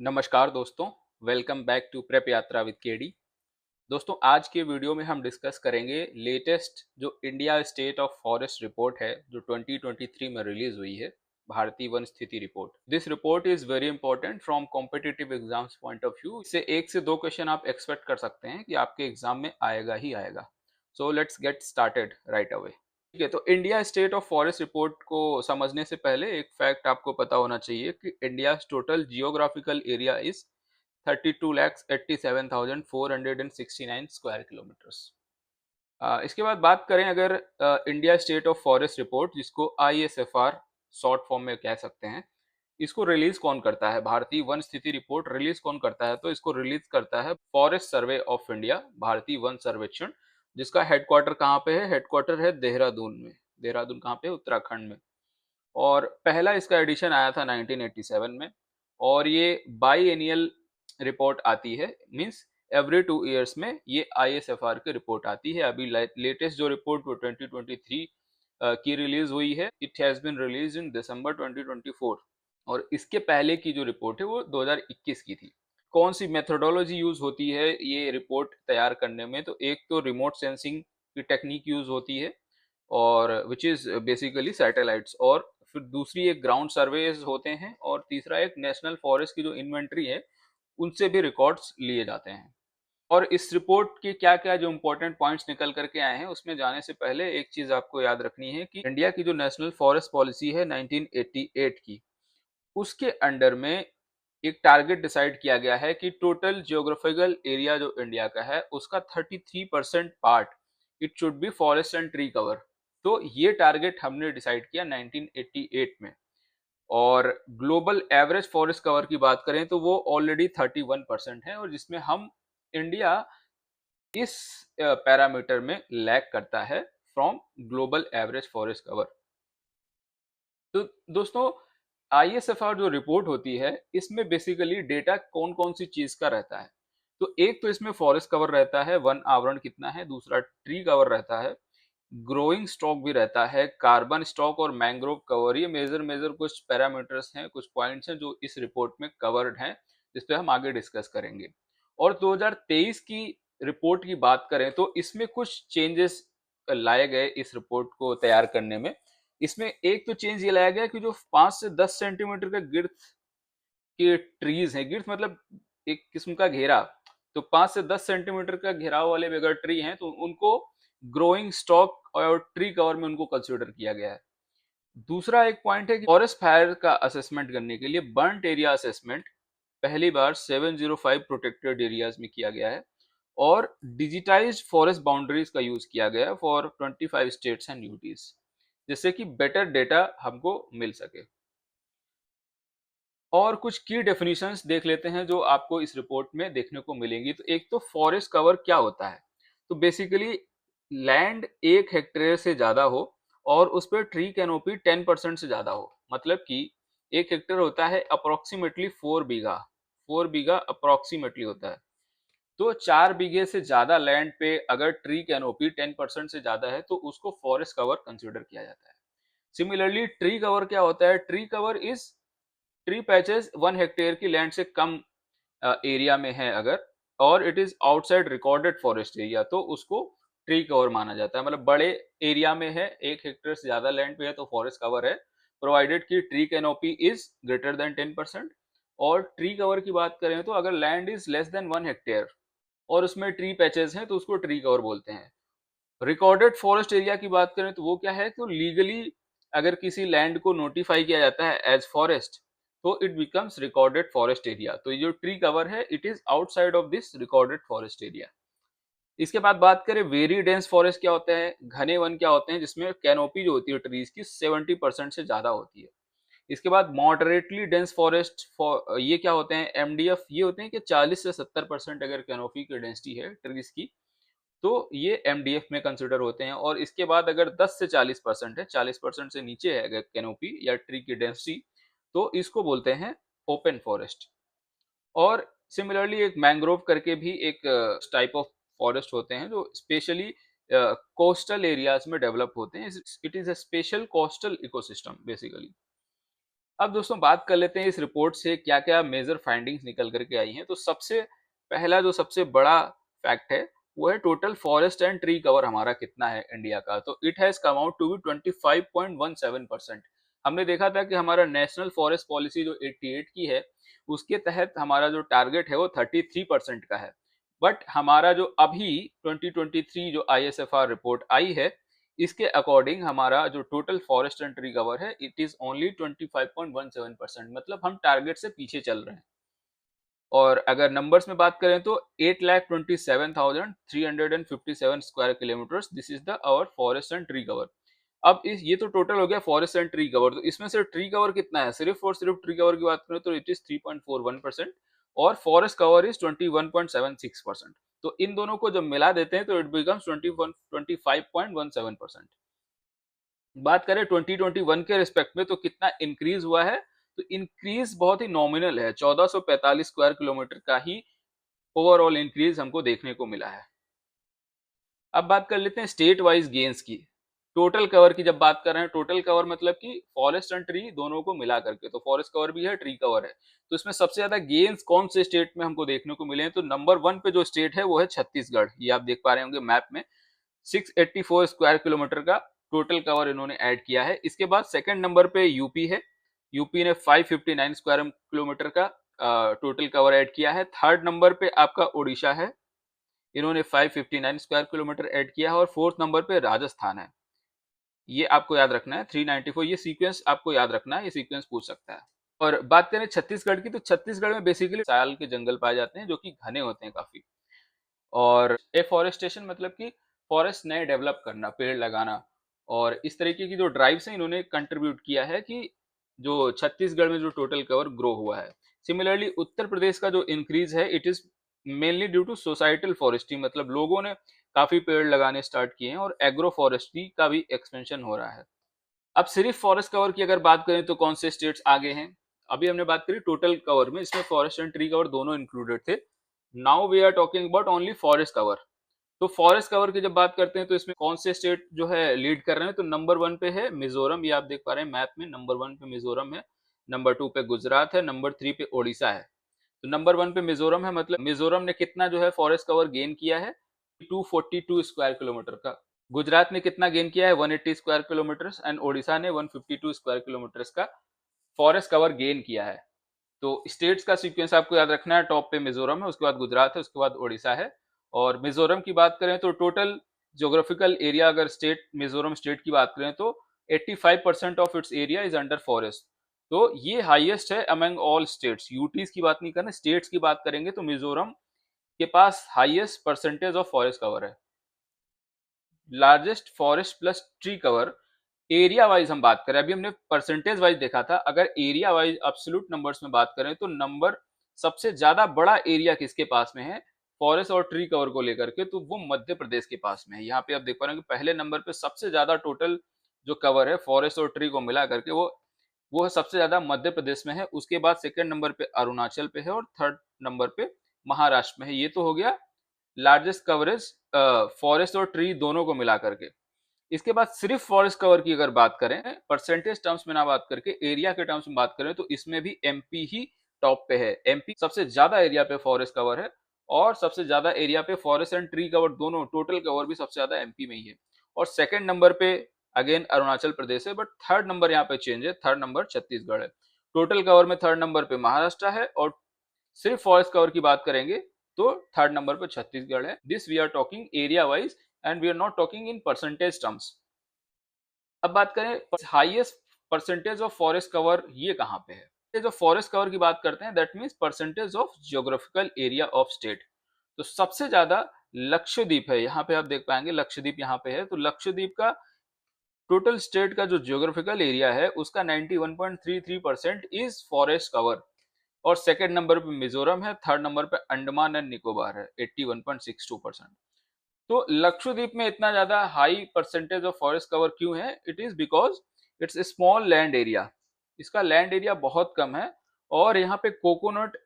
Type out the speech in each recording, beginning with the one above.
नमस्कार दोस्तों, welcome back to prep यात्रा विद केडी। दोस्तों, आज के वीडियो में हम डिस्कस करेंगे लेटेस्ट जो India state of forest report है जो 2023 में रिलीज हुई है, भारतीय वन स्थिति report. This report is very important from competitive exams point of view. इससे 1 से 2 क्वेश्चन आप एक्सपेक्ट कर सकते हैं कि आपके एग्जाम में आएगा ही आएगा। So let's get started right away. ठीक है, तो India state of forest report को समझने से पहले एक फैक्ट आपको पता होना चाहिए कि India total geographical area is 32,87,469 square kilometres. इसके बाद बात करें अगर India state of forest report, जिसको ISFR शॉर्ट फॉर्म में कह सकते हैं, इसको रिलीज कौन करता है, भारतीय वन स्थिति रिपोर्ट रिलीज कौन करता है, तो इसको रिलीज करता है फॉरेस्ट सर्वे ऑफ इंडिया, भारतीय वन सर्वेक्षण, जिसका हेडक्वार्टर कहाँ पे है? हेडक्वार्टर है देहरादून में। देहरादून कहाँ पे? उत्तराखंड में। और पहला इसका एडिशन आया था 1987 में, और ये बाई एनियल रिपोर्ट आती है, मींस एवरी 2 इयर्स में ये ISFR की रिपोर्ट आती है। अभी लेटेस्ट जो रिपोर्ट 2023 की रिलीज हुई है, it has been release in December 2024, और इसके पहले की जो रिपोर्ट है वो 2021 की थी। कौन सी मेथोडोलॉजी यूज होती है ये रिपोर्ट तैयार करने में? तो एक तो रिमोट सेंसिंग की टेक्निक यूज होती है, और विच इज बेसिकली सैटेलाइट्स, और फिर दूसरी एक ग्राउंड सर्वेज होते हैं, और तीसरा एक नेशनल फॉरेस्ट की जो इन्वेंट्री है उनसे भी रिकॉर्ड्स लिए जाते हैं। और इस रिपोर्ट के क्या क्या जो इंपॉर्टेंट पॉइंट्स निकल करके आए हैं, उसमें जाने से पहले एक चीज आपको याद रखनी है कि इंडिया की जो नेशनल फॉरेस्ट पॉलिसी है 1988 की, उसके अंडर में एक टारगेट डिसाइड किया गया है कि टोटल जियोग्राफिकल एरिया जो इंडिया का है उसका 33% part it should be forest and tree cover. तो ये टारगेट हमने डिसाइड किया 1988 में। और ग्लोबल एवरेज फॉरेस्ट कवर की बात करें तो वो ऑलरेडी 31% है, और जिसमें हम इंडिया इस पैरामीटर में लैग करता है from global average forest cover. तो दोस्तों, ISFR जो रिपोर्ट होती है, इसमें बेसिकली डेटा कौन कौन सी चीज का रहता है? तो एक तो इसमें फॉरेस्ट कवर रहता है, वन आवरण कितना है, दूसरा ट्री कवर रहता है, ग्रोइंग स्टॉक भी रहता है, कार्बन स्टॉक और मैंग्रोव कवर। ये मेजर मेजर कुछ पैरामीटर्स हैं, कुछ पॉइंट्स हैं जो इस रिपोर्ट में कवर्ड हैं, जिस पे हम आगे डिस्कस करेंगे। और 2023 की रिपोर्ट की बात करें तो इसमें कुछ चेंजेस लाए गए इस रिपोर्ट को तैयार करने में। इसमें एक तो चेंज ये लाया गया कि जो 5 से 10 सेंटीमीटर का गिर्थ के ट्रीज हैं, गिर्थ मतलब एक किस्म का घेरा, तो 5 से 10 सेंटीमीटर का घेराव वाले अगर ट्री हैं तो उनको ग्रोइंग स्टॉक और ट्री कवर में उनको कंसीडर किया गया है। दूसरा एक पॉइंट है कि फॉरेस्ट फायर का असेसमेंट करने के लिए बर्न्ट एरिया असेसमेंट पहली बार 705 प्रोटेक्टेड एरियाज में किया गया है, और डिजिटाइज्ड फॉरेस्ट बाउंड्रीज का यूज किया गया है फॉर 25 स्टेट्स एंड यूटीज, जिससे कि बेटर डेटा हमको मिल सके। और कुछ की डेफिनेशंस देख लेते हैं जो आपको इस रिपोर्ट में देखने को मिलेंगी। तो एक तो फॉरेस्ट कवर क्या होता है? तो बेसिकली लैंड 1 हेक्टेयर से ज्यादा हो और उस पर ट्री कैनोपी 10% से ज्यादा हो। मतलब कि 1 हेक्टेयर होता है अप्रोक्सीमेटली 4 बीघा, 4 बीघा अप्रोक्सीमेटली होता है। तो 4 बीघे से ज्यादा लैंड पे अगर ट्री कैनोपी 10% से ज्यादा है तो उसको फॉरेस्ट कवर कंसिडर किया जाता है। सिमिलरली ट्री कवर क्या होता है? Tree cover is tree patches 1 hectare की लैंड से कम एरिया में है अगर, और it is outside recorded forest area, तो उसको ट्री कवर माना जाता है। मतलब बड़े एरिया में है, 1 हेक्टेयर से ज्यादा लैंड पे है तो फॉरेस्ट कवर है, प्रोवाइडेड की tree canopy is greater than 10%। और ट्री कवर की बात करें तो अगर land is less than 1 hectare और उसमें ट्री पैचेस हैं तो उसको ट्री कवर बोलते हैं। रिकॉर्डेड फॉरेस्ट एरिया की बात करें तो वो क्या है? तो लीगली अगर किसी लैंड को नोटिफाई किया जाता है एज फॉरेस्ट तो it becomes recorded forest area. तो ये जो ट्री कवर है it is outside of this recorded forest area. इसके बाद बात करें वेरी डेंस फॉरेस्ट क्या होते हैं, घने वन क्या होते हैं, जिसमें कैनोपी जो होती है ट्रीज की 70% से ज्यादा होती है। इसके बाद मॉडरेटली डेंस फॉरेस्ट ये क्या होते हैं? MDF ये होते हैं कि 40 से 70% अगर कैनोपी की डेंसिटी है ट्रीज की तो ये MDF में कंसिडर होते हैं। और इसके बाद अगर 10 से 40% है, 40% से नीचे है अगर कैनोपी या ट्री की डेंसिटी, तो इसको बोलते हैं ओपन फॉरेस्ट। और सिमिलरली एक मैंग्रोव करके भी एक टाइप ऑफ फॉरेस्ट होते हैं जो स्पेशली कोस्टल एरियाज में डेवलप होते हैं। It is a special coastal ecosystem basically. अब दोस्तों बात कर लेते हैं इस रिपोर्ट से क्या क्या मेजर फाइंडिंग्स निकल करके आई हैं। तो सबसे पहला जो सबसे बड़ा फैक्ट है वो है total forest and tree cover हमारा कितना है इंडिया का। तो it has come out to be 25.17%। हमने देखा था कि हमारा नेशनल फॉरेस्ट पॉलिसी जो 88 की है उसके तहत हमारा जो टारगेट है वो 33% का है। बट हमारा जो अभी 2023 जो ISFR रिपोर्ट आई है इसके अकॉर्डिंग हमारा जो total forest and tree cover है इट इज ओनली 25.17%। मतलब हम टारगेट से पीछे चल रहे हैं। और अगर नंबर्स में बात करें तो 8,27,357 square kilometres this is the our forest and tree cover. अब इस ये तो टोटल हो गया फॉरेस्ट एंड ट्री कवर। तो इसमें से ट्री कवर कितना है, सिर्फ और सिर्फ ट्री कवर की बात करें तो इट इज 3.41% और फॉरेस्ट कवर इज 21.76%। तो इन दोनों को जब मिला देते हैं तो इट बिकम्स 25.17%। बात करें 2021 के रिस्पेक्ट में तो कितना इंक्रीज हुआ है, तो इंक्रीज बहुत ही नॉमिनल है, 1445 स्क्वायर किलोमीटर का ही ओवरऑल इंक्रीज हमको देखने को मिला है। अब बात कर लेते हैं स्टेट वाइज गेन्स की। टोटल कवर की जब बात कर रहे हैं, टोटल कवर मतलब कि फॉरेस्ट एंड ट्री दोनों को मिला करके, तो फॉरेस्ट कवर भी है ट्री कवर है। तो इसमें सबसे ज्यादा गेन्स कौन से स्टेट में हमको देखने को मिले हैं, तो नंबर 1 पे जो स्टेट है वो है छत्तीसगढ़। ये आप देख पा रहे होंगे मैप में 684 स्क्वायर किलोमीटर का टोटल कवर इन्होंने ऐड किया है। इसके बाद सेकंड नंबर पे यूपी है, यूपी ने 559 स्क्वायर किलोमीटर का टोटल कवर ऐड किया है। थर्ड नंबर पे आपका उड़ीसा है, इन्होंने 559 स्क्वायर किलोमीटर ऐड किया है। और फोर्थ नंबर पे राजस्थान है, ये आपको याद रखना है 394। ये सीक्वेंस आपको याद रखना है, ये सीक्वेंस पूछ सकता है। और बात करें छत्तीसगढ़ की, तो छत्तीसगढ़ में बेसिकली साल के जंगल पाए जाते हैं जो कि घने होते हैं काफी। और एफॉरेस्टेशन मतलब कि फॉरेस्ट नए डेवलप करना, पेड़ लगाना, और इस तरीके की जो ड्राइव्स हैं इन्होंने कंट्रीब्यूट किया है कि जो छत्तीसगढ़ में जो टोटल कवर ग्रो हुआ है। सिमिलरली उत्तर प्रदेश का जो इंक्रीज है it is mainly due to societal forestry, मतलब लोगों ने काफी पेड़ लगाने स्टार्ट किए हैं और एग्रो फॉरेस्ट्री का भी एक्सपेंशन हो रहा है। अब सिर्फ फॉरेस्ट कवर की अगर बात करें तो कौन से स्टेट्स आगे हैं। अभी हमने बात करी टोटल कवर में, इसमें फॉरेस्ट एंड ट्री कवर दोनों इंक्लूडेड थे। Now we are talking about only forest cover. तो फॉरेस्ट कवर की जब बात करते हैं तो इसमें कौन से स्टेट जो है लीड कर रहे हैं, तो नंबर 1 पे है मिजोरम। ये आप देख पा रहे हैं मैप में, नंबर 1 पे मिजोरम है, नंबर 2 पे गुजरात है, नंबर 3 पे ओडिशा है। तो नंबर 1 पे मिजोरम है, मतलब मिजोरम ने कितना जो है फॉरेस्ट कवर गेन किया है, 242 स्क्वायर किलोमीटर का। गुजरात ने कितना गेन किया है, 180 स्क्वायर किलोमीटर, एंड ओडिशा ने 152 स्क्वायर किलोमीटर का फॉरेस्ट कवर गेन किया है। तो स्टेट्स का सीक्वेंस आपको याद रखना है, टॉप पे मिजोरम है, उसके बाद गुजरात है, उसके बाद ओडिशा है। और मिजोरम की बात करें तो टोटल ज्योग्राफिकल एरिया, अगर स्टेट मिजोरम स्टेट की बात करें तो 85% of its area is under forest. तो ये हाईएस्ट है अमंग ऑल स्टेट्स। यूटीज की बात नहीं करना, स्टेट्स की बात करेंगे तो मिजोरम के पास highest percentage of forest cover है। Largest forest plus tree cover area wise हम बात करें, अभी हमने परसेंटेज वाइज देखा था, अगर एरिया वाइज एब्सोल्यूट नंबर्स में बात करें तो नंबर सबसे ज्यादा बड़ा एरिया किसके पास में है फॉरेस्ट और ट्री कवर को लेकर के, तो वो मध्य प्रदेश के पास में है। यहाँ पे आप देख पा रहे हैं कि पहले नंबर पे सबसे ज्यादा टोटल जो कवर है फॉरेस्ट और ट्री को मिला करके वो सबसे ज्यादा मध्य प्रदेश में है। उसके बाद सेकंड नंबर पे अरुणाचल पे है और थर्ड नंबर पे महाराष्ट्र में है। ये तो हो गया लार्जेस्ट कवरेज फॉरेस्ट और ट्री दोनों को मिला करके। इसके बाद सिर्फ फॉरेस्ट कवर की अगर बात करें परसेंटेज टर्म्स में ना बात करके एरिया के टर्म्स में बात करें तो इसमें भी एमपी ही टॉप पे है। एमपी सबसे ज्यादा एरिया पे फॉरेस्ट कवर है और सबसे ज्यादा एरिया पे फॉरेस्ट एंड ट्री कवर दोनों टोटल कवर भी सबसे ज्यादा एमपी में ही है। और सेकंड नंबर पे अगेन अरुणाचल प्रदेश है, बट थर्ड नंबर यहाँ पे चेंज है, थर्ड नंबर छत्तीसगढ़ है। टोटल कवर में थर्ड नंबर पे महाराष्ट्र है और सिर्फ फॉरेस्ट कवर की बात करेंगे तो थर्ड नंबर पे छत्तीसगढ़ है। This we are talking area wise and we are not talking in percentage terms. अब बात करें highest percentage of forest cover ये कहाँ पे है। जो फॉरेस्ट कवर की बात करते हैं that means percentage of geographical area of state. तो सबसे ज्यादा लक्षद्वीप है, यहाँ पे आप देख पाएंगे लक्षद्वीप यहाँ पे है। तो लक्षद्वीप का टोटल स्टेट का जो जियोग्राफिकल एरिया है उसका 91.33% इज फॉरेस्ट कवर। और सेकंड नंबर पे मिजोरम है, थर्ड नंबर पे अंडमान एंड निकोबार है 81.62%। तो लक्षद्वीप में इतना ज्यादा high percentage of forest cover क्यों है, it is because it's small land area, इसका लैंड एरिया बहुत कम है और यहाँ पे कोकोनट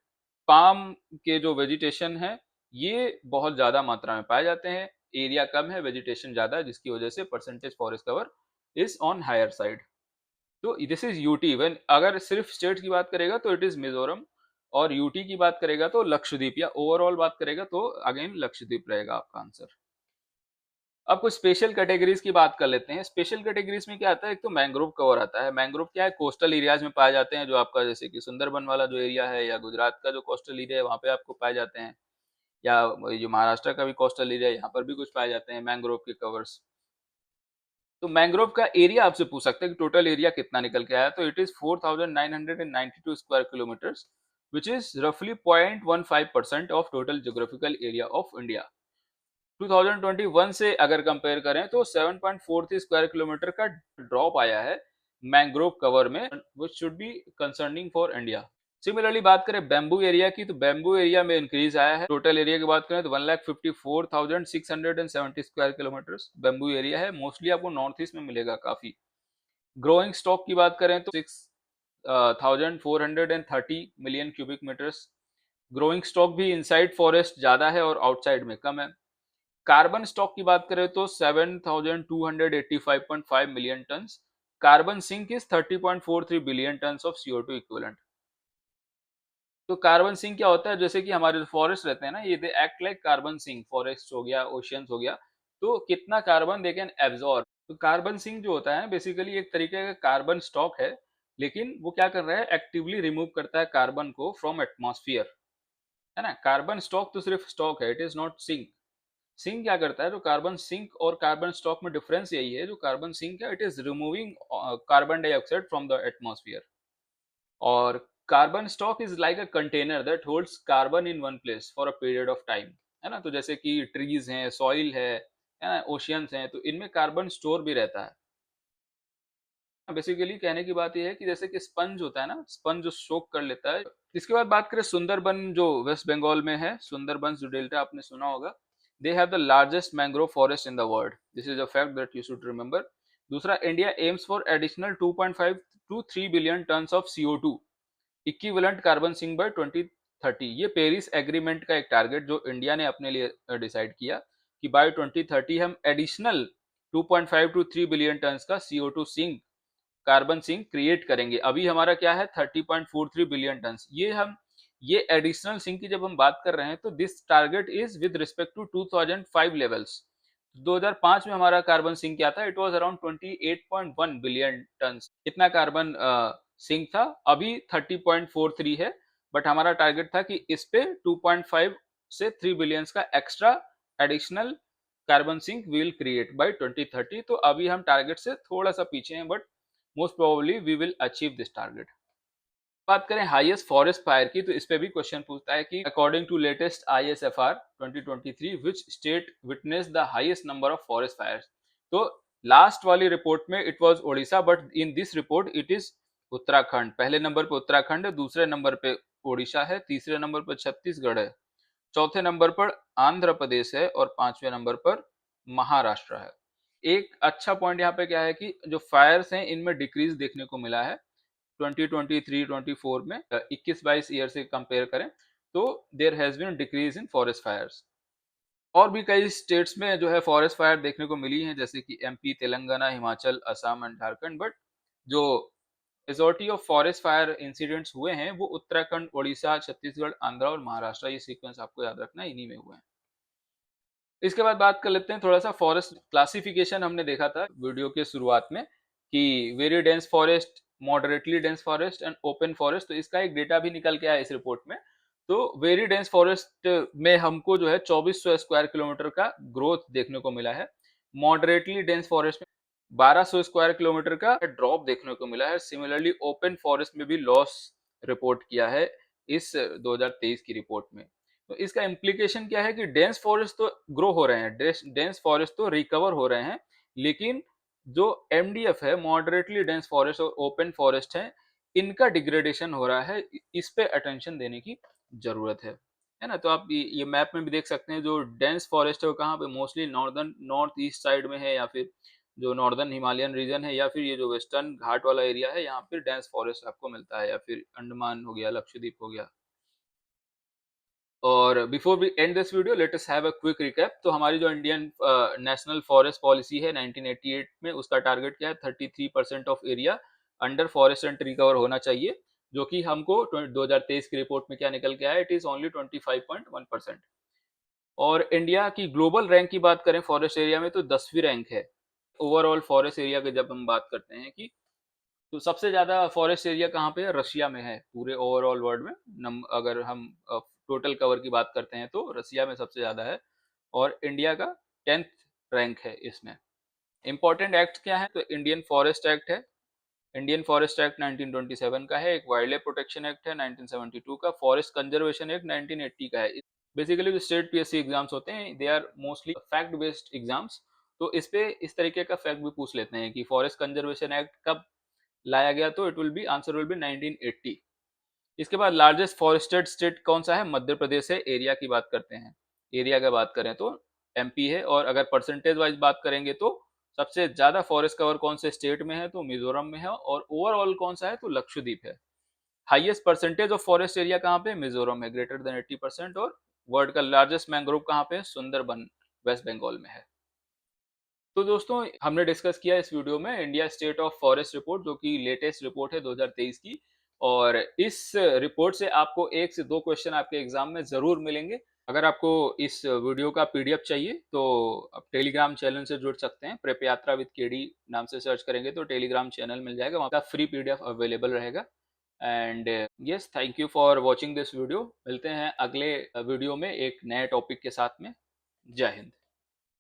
पाम के जो वेजिटेशन है ये बहुत ज्यादा मात्रा में पाए जाते हैं। एरिया कम है, वेजिटेशन ज्यादा है, जिसकी वजह से percentage forest cover is on higher side. तो दिस इज यूटी। व्हेन अगर सिर्फ स्टेट की बात करेगा तो इट इज मिजोरम, और यूटी की बात करेगा तो लक्षद्वीप, या ओवरऑल बात करेगा तो अगेन लक्षद्वीप रहेगा आपका आंसर। अब कुछ स्पेशल कैटेगरीज की बात कर लेते हैं। स्पेशल कैटेगरीज में क्या आता है, एक तो मैंग्रोव कवर आता है। मैंग्रोव क्या है, कोस्टल एरियाज में पाए जाते हैं, जो आपका जैसे कि सुंदरबन वाला जो एरिया है, या गुजरात का जो कोस्टल एरिया है वहाँ पे आपको पाए जाते हैं, या जो महाराष्ट्र का भी कोस्टल एरिया है यहाँ पर भी कुछ पाए जाते हैं मैंग्रोव के कवर्स। तो मैंग्रोव का एरिया आपसे पूछ सकते हैं कि टोटल एरिया कितना निकल के आया, तो it is 4992 square kilometres, which is रफली 0.15% of total geographical area of India. 2021 से अगर कंपेयर करें तो 7.43 स्क्वायर किलोमीटर का ड्रॉप आया है मैंग्रोव कवर में, which should be concerning for India. Similarly बात करें बैम्बू एरिया की, तो बैम्बू एरिया में इंक्रीज आया है। टोटल एरिया की बात करें तो 1,54,670 स्क्वायर किलोमीटर बैम्बू एरिया है। मोस्टली आपको नॉर्थ ईस्ट में मिलेगा काफी। ग्रोइंग स्टॉक की बात करें तो 6,430 million cubic meters. Growing stock भी इनसाइड फॉरेस्ट ज्यादा है और आउटसाइड में कम है। कार्बन स्टॉक की बात करें तो 7,285.5 million ton. Carbon sink is 30.43 billion ton of CO2 equivalent. तो कार्बन सिंक क्या होता है, जैसे कि हमारे जो फॉरेस्ट रहते हैं ना, ये they act like carbon sink. Forest हो गया, ओशियंस हो गया, तो कितना कार्बन दे कैन एब्जॉर्ब। तो कार्बन सिंक जो होता है बेसिकली एक तरीके का कार्बन स्टॉक है, लेकिन वो क्या कर रहा है, एक्टिवली रिमूव करता है कार्बन को फ्रॉम एटमॉस्फेयर, है ना। कार्बन स्टॉक तो सिर्फ स्टॉक है, it is not sink. Sink क्या करता है, जो कार्बन सिंक और कार्बन स्टॉक में डिफरेंस यही है, जो कार्बन सिंक है it is removing carbon dioxide from the atmosphere, और carbon stock is like a container that holds carbon in one place for a period of time, है ना। तो जैसे कि ट्रीज हैं, सॉइल है ना, ओशियंस हैं, तो इनमें कार्बन स्टोर भी रहता है। बेसिकली कहने की बात यह है कि जैसे कि स्पंज होता है ना, स्पंज जो सोक कर लेता है। इसके बाद बात करें सुंदरबन, जो वेस्ट बंगाल में है, सुंदरबन जो डेल्टा आपने सुना होगा, they have the largest mangrove forest in the world. This is a fact that you should remember. दूसरा, India aims for additional 2.5 to 3 billion ton of CO2 equivalent carbon sink by 2030। ये Paris agreement का एक target जो India ने अपने लिए decide किया कि बाय 2030 हम एडिशनल 2.5 टू 3 बिलियन टन का CO2 sink, carbon sink create करेंगे। अभी हमारा क्या है, 30.43 बिलियन टन। ये एडिशनल सिंक की जब हम बात कर रहे हैं तो this target is with respect to 2005 levels. 2005 में हमारा कार्बन सिंक क्या था, it was around 28.1 billion ton. कितना कार्बन सिंक था, अभी 30.43 है, बट हमारा टारगेट था कि इस पे 2.5 से 3 बिलियन का extra additional carbon sink will create by 2030। तो अभी हम टारगेट से थोड़ा सा पीछे हैं, but most probably we will achieve this target. बात करें हाईएस्ट फॉरेस्ट फायर की, तो इस पे भी क्वेश्चन पूछता है कि according to latest ISFR 2023 which state witness the highest number of forest fires. तो लास्ट वाली रिपोर्ट में it was Odisha, but in this report it is Uttarakhand. पहले नंबर पे उत्तराखंड है, दूसरे नंबर पे ओडिशा है, तीसरे नंबर पर छत्तीसगढ़ है, चौथे नंबर पर आंध्र प्रदेश है, और पांचवें नंबर पर महाराष्ट्र है। एक अच्छा पॉइंट यहाँ पे क्या है कि जो फायर्स हैं इनमें डिक्रीज देखने को मिला है 2023-24 में। 21-22 ईयर से कंपेयर करें तो there has been decrease in forest fires. और भी कई स्टेट्स में जो है फॉरेस्ट फायर देखने को मिली है, जैसे कि MP, Telangana, Himachal, Assam and Jharkhand, but जो majority of forest fire incidents हुए हैं वो उत्तराखंड, उड़ीसा, छत्तीसगढ़, आंध्र और महाराष्ट्र, ये सीक्वेंस आपको याद रखना है, इन्हीं में हुए हैं। इसके बाद बात कर लेते हैं थोड़ा सा फॉरेस्ट क्लासिफिकेशन। हमने देखा था वीडियो के शुरुआत में कि very dense forest, moderately dense forest and open forest, तो इसका एक डेटा भी निकल के आया इस रिपोर्ट में। तो वेरी डेंस फॉरेस्ट में हमको जो है 2400 स्क्वायर किलोमीटर का ग्रोथ देखने को मिला है। मॉडरेटली डेंस फॉरेस्ट में 1200 स्क्वायर किलोमीटर का ड्रॉप देखने को मिला है। सिमिलरली ओपन फॉरेस्ट में भी लॉस रिपोर्ट किया है इस 2023 की रिपोर्ट में। तो इसका इम्प्लीकेशन क्या है कि डेंस फॉरेस्ट तो ग्रो हो रहे हैं, डेंस फॉरेस्ट तो रिकवर हो रहे हैं, लेकिन जो MDF है, मॉडरेटली डेंस फॉरेस्ट और ओपन फॉरेस्ट है, इनका डिग्रेडेशन हो रहा है। इस पे अटेंशन देने की जरूरत है ना। तो आप ये मैप में भी देख सकते हैं, जो डेंस फॉरेस्ट है वो कहाँ पे, मोस्टली नॉर्थ ईस्ट साइड में है, या फिर जो नॉर्दर्न हिमालयन रीजन है, या फिर ये जो वेस्टर्न घाट वाला एरिया है, यहाँ पे डेंस फॉरेस्ट आपको मिलता है, या फिर अंडमान हो गया, लक्षद्वीप हो गया। और before we end this video, let us have a quick recap. तो हमारी जो इंडियन नेशनल फॉरेस्ट पॉलिसी है 1988 में, उसका टारगेट क्या है, 33% of area under forest and tree cover होना चाहिए, जो कि हमको 2023 की रिपोर्ट में क्या निकल के आया, इट इज ओनली 25.1%। और इंडिया की ग्लोबल रैंक की बात करें फॉरेस्ट एरिया में तो 10वीं रैंक है। ओवरऑल फॉरेस्ट एरिया की जब हम बात करते हैं कि तो सबसे ज्यादा फॉरेस्ट एरिया कहाँ पे है, रशिया में है पूरे ओवरऑल वर्ल्ड में। अगर हम टोटल कवर की बात करते हैं तो रशिया में सबसे ज्यादा है, और इंडिया का 10th रैंक है इसमें। इंपॉर्टेंट एक्ट क्या है, तो इंडियन फॉरेस्ट एक्ट है। इंडियन फॉरेस्ट एक्ट 1927 का है, एक वाइल्ड लाइफ प्रोटेक्शन एक्ट है 1972 का, फॉरेस्ट कंजर्वेशन एक्ट 1980 का है। बेसिकली जो स्टेट पीएससी एग्जाम्स होते हैं they are mostly fact based exams, तो इस पे इस तरीके का फैक्ट भी पूछ लेते हैं कि फॉरेस्ट कंजर्वेशन एक्ट कब लाया गया, तो it will be answer will be 1980। इसके बाद लार्जेस्ट फॉरेस्टेड स्टेट कौन सा है, मध्य प्रदेश है। एरिया की बात करते हैं, एरिया की बात करें तो एमपी है। और अगर परसेंटेज वाइज बात करेंगे तो सबसे ज्यादा फॉरेस्ट कवर कौन से स्टेट में है, तो मिजोरम में है। और ओवरऑल कौन सा है, तो लक्षद्वीप है। Highest percentage of forest area कहाँ पे, मिजोरम है, ग्रेटर देन 80%। और वर्ल्ड का लार्जेस्ट मैंग्रोव कहाँ पे है, सुंदरबन वेस्ट बंगाल में है। तो दोस्तों हमने डिस्कस किया इस वीडियो में India state of forest report, जो कि लेटेस्ट रिपोर्ट है 2023 की। और इस रिपोर्ट से आपको 1 से 2 क्वेश्चन आपके एग्जाम में जरूर मिलेंगे। अगर आपको इस वीडियो का पीडीएफ चाहिए तो आप टेलीग्राम चैनल से जुड़ सकते हैं। प्रेप यात्रा विद केडी नाम से सर्च करेंगे तो टेलीग्राम चैनल मिल जाएगा, वहाँ का फ्री पीडीएफ अवेलेबल रहेगा। And yes, thank you for watching this video. मिलते हैं अगले वीडियो में एक नए टॉपिक के साथ में। जय हिंद।